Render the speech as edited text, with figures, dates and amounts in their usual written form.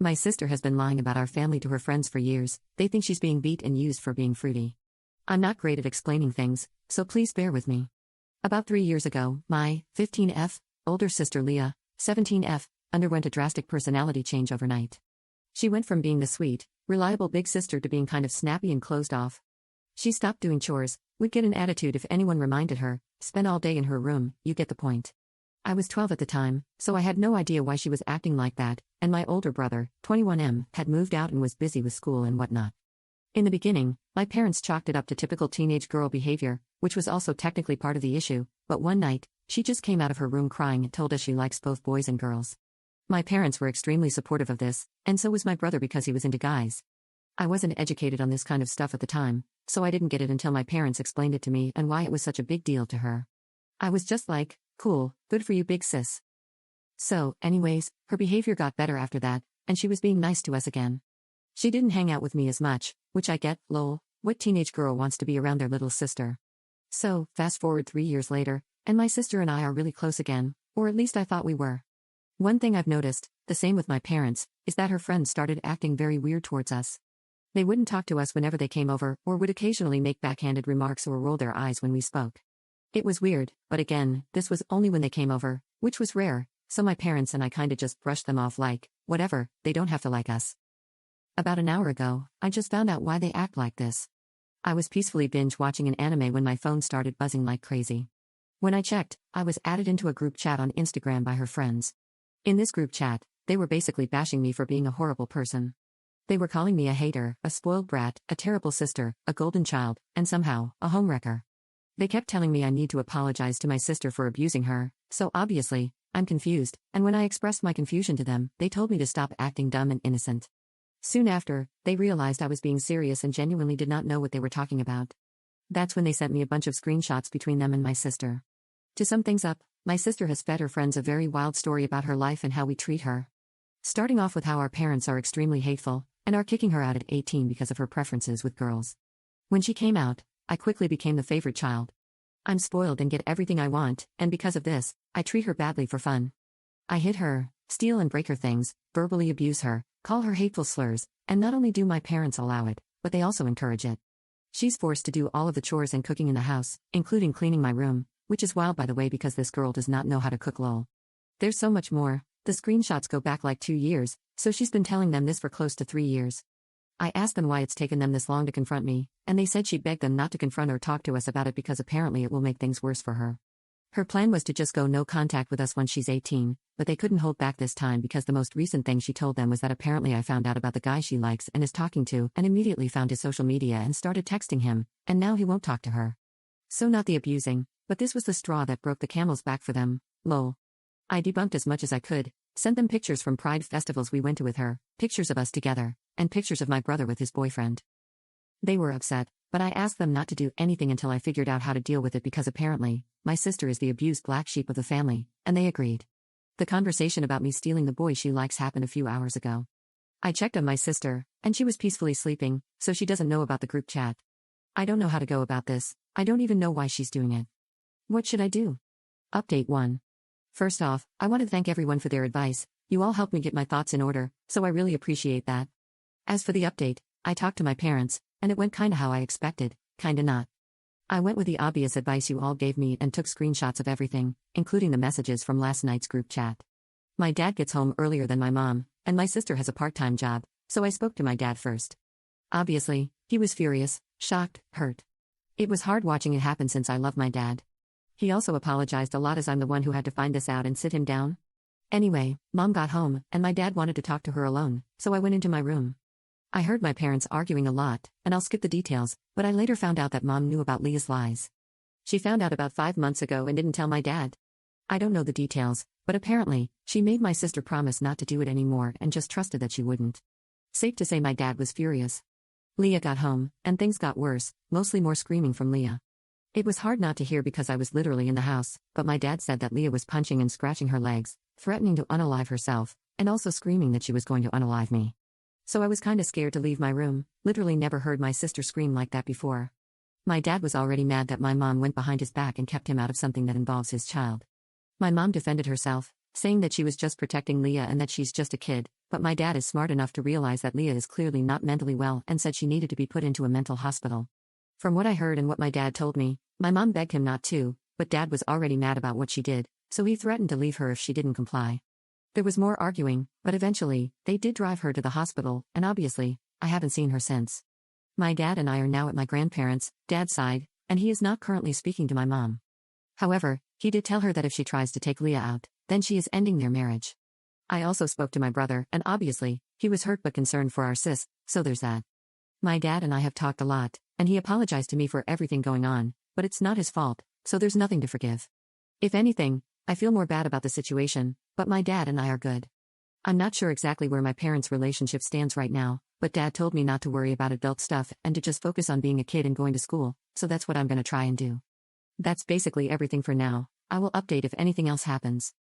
My sister has been lying about our family to her friends for years. They think she's being beat and used for being fruity. I'm not great at explaining things, so please bear with me. About 3 years ago, my 15F older sister Leah, 17F, underwent a drastic personality change overnight. She went from being the sweet, reliable big sister to being kind of snappy and closed off. She stopped doing chores, would get an attitude if anyone reminded her, spent all day in her room, you get the point. I was 12 at the time, so I had no idea why she was acting like that, and my older brother, 21M, had moved out and was busy with school and whatnot. In the beginning, my parents chalked it up to typical teenage girl behavior, which was also technically part of the issue, but one night, she just came out of her room crying and told us she likes both boys and girls. My parents were extremely supportive of this, and so was my brother because he was into guys. I wasn't educated on this kind of stuff at the time, so I didn't get it until my parents explained it to me and why it was such a big deal to her. I was just like, cool, good for you big sis. So, anyways, her behavior got better after that, and she was being nice to us again. She didn't hang out with me as much, which I get, lol, what teenage girl wants to be around their little sister? So, fast forward 3 years later, and my sister and I are really close again, or at least I thought we were. One thing I've noticed, the same with my parents, is that her friends started acting very weird towards us. They wouldn't talk to us whenever they came over, or would occasionally make backhanded remarks or roll their eyes when we spoke. It was weird, but again, this was only when they came over, which was rare, so my parents and I kinda just brushed them off like, whatever, they don't have to like us. About an hour ago, I just found out why they act like this. I was peacefully binge-watching an anime when my phone started buzzing like crazy. When I checked, I was added into a group chat on Instagram by her friends. In this group chat, they were basically bashing me for being a horrible person. They were calling me a hater, a spoiled brat, a terrible sister, a golden child, and somehow, a homewrecker. They kept telling me I need to apologize to my sister for abusing her, so obviously, I'm confused, and when I expressed my confusion to them, they told me to stop acting dumb and innocent. Soon after, they realized I was being serious and genuinely did not know what they were talking about. That's when they sent me a bunch of screenshots between them and my sister. To sum things up, my sister has fed her friends a very wild story about her life and how we treat her. Starting off with how our parents are extremely hateful, and are kicking her out at 18 because of her preferences with girls. When she came out, I quickly became the favorite child. I'm spoiled and get everything I want, and because of this, I treat her badly for fun. I hit her, steal and break her things, verbally abuse her, call her hateful slurs, and not only do my parents allow it, but they also encourage it. She's forced to do all of the chores and cooking in the house, including cleaning my room, which is wild by the way because this girl does not know how to cook lol. There's so much more, the screenshots go back like 2 years, so she's been telling them this for close to 3 years. I asked them why it's taken them this long to confront me, and they said she begged them not to confront or talk to us about it because apparently it will make things worse for her. Her plan was to just go no contact with us once she's 18, but they couldn't hold back this time because the most recent thing she told them was that apparently I found out about the guy she likes and is talking to and immediately found his social media and started texting him, and now he won't talk to her. So not the abusing, but this was the straw that broke the camel's back for them, lol. I debunked as much as I could, sent them pictures from pride festivals we went to with her, pictures of us together, and pictures of my brother with his boyfriend. They were upset, but I asked them not to do anything until I figured out how to deal with it because apparently, my sister is the abused black sheep of the family, and they agreed. The conversation about me stealing the boy she likes happened a few hours ago. I checked on my sister, and she was peacefully sleeping, so she doesn't know about the group chat. I don't know how to go about this, I don't even know why she's doing it. What should I do? Update 1. First off, I want to thank everyone for their advice, you all helped me get my thoughts in order, so I really appreciate that. As for the update, I talked to my parents, and it went kinda how I expected, kinda not. I went with the obvious advice you all gave me and took screenshots of everything, including the messages from last night's group chat. My dad gets home earlier than my mom, and my sister has a part-time job, so I spoke to my dad first. Obviously, he was furious, shocked, hurt. It was hard watching it happen since I love my dad. He also apologized a lot as I'm the one who had to find this out and sit him down. Anyway, Mom got home, and my dad wanted to talk to her alone, so I went into my room. I heard my parents arguing a lot, and I'll skip the details, but I later found out that Mom knew about Leah's lies. She found out about 5 months ago and didn't tell my dad. I don't know the details, but apparently, she made my sister promise not to do it anymore and just trusted that she wouldn't. Safe to say my dad was furious. Leah got home, and things got worse, mostly more screaming from Leah. It was hard not to hear because I was literally in the house, but my dad said that Leah was punching and scratching her legs, threatening to unalive herself, and also screaming that she was going to unalive me. So I was kinda scared to leave my room, literally never heard my sister scream like that before. My dad was already mad that my mom went behind his back and kept him out of something that involves his child. My mom defended herself, saying that she was just protecting Leah and that she's just a kid, but my dad is smart enough to realize that Leah is clearly not mentally well and said she needed to be put into a mental hospital. From what I heard and what my dad told me, my mom begged him not to, but dad was already mad about what she did, so he threatened to leave her if she didn't comply. There was more arguing, but eventually, they did drive her to the hospital, and obviously, I haven't seen her since. My dad and I are now at my grandparents' dad's side, and he is not currently speaking to my mom. However, he did tell her that if she tries to take Leah out, then she is ending their marriage. I also spoke to my brother, and obviously, he was hurt but concerned for our sis, so there's that. My dad and I have talked a lot, and he apologized to me for everything going on, but it's not his fault, so there's nothing to forgive. If anything, I feel more bad about the situation, but my dad and I are good. I'm not sure exactly where my parents' relationship stands right now, but dad told me not to worry about adult stuff and to just focus on being a kid and going to school, so that's what I'm gonna try and do. That's basically everything for now. I will update if anything else happens.